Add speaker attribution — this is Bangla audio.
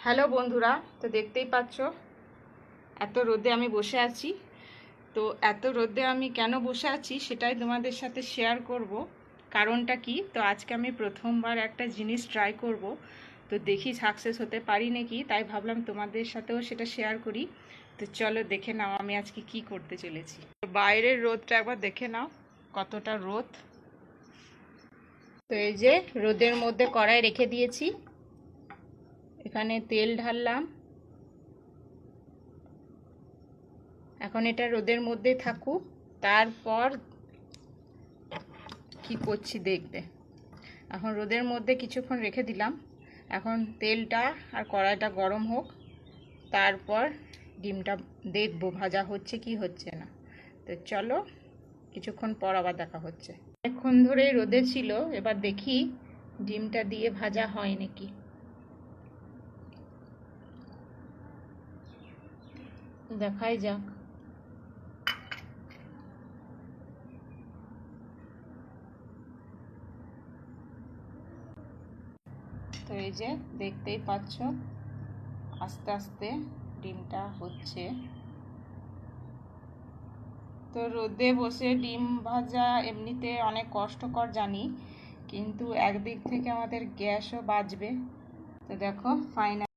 Speaker 1: হ্যালো বন্ধুরা, তো দেখতেই পাচ্ছ এত রোদে আমি বসে আছি। তো এত রোদে আমি কেন বসে আছি সেটাই তোমাদের সাথে শেয়ার করব। কারণটা কি, তো আজকে আমি প্রথমবার একটা জিনিস ট্রাই করব, তো দেখি সাকসেস হতে পারি নাকি, তাই ভাবলাম তোমাদের সাথেও সেটা শেয়ার করি। তো চলো দেখে নাও আমি আজকে কি করতে চলেছি। বাইরের রোদটা একবার দেখে নাও, কতটা রোদ। তো এই যে রোদের মধ্যে কড়াই রেখে দিয়েছি, এখানে তেল ঢাললাম। এখন এটা রোদের মধ্যে থাকুক, তারপর কি করছি দেখবে। এখন রোদের মধ্যে কিছুক্ষণ রেখে দিলাম, এখন তেলটা আর কড়াইটা গরম হোক, তারপর ডিমটা দেখবো ভাজা হচ্ছে কি হচ্ছে না। তো চলো কিছুক্ষণ পর আবার দেখা হচ্ছে। অনেকক্ষণ ধরে রোদে ছিল, এবার দেখি ডিমটা দিয়ে ভাজা হয় নাকি। দেখাই যাক। তো এই যে দেখতেই পাচ্ছ আস্তে আস্তে ডিমটা হচ্ছে। তো রোদে বসে ডিম ভাজা এমনিতে অনেক কষ্টকর জানি, কিন্তু একদিক থেকে আমাদের গ্যাসও বাঁচবে। তো দেখো ফাইনাল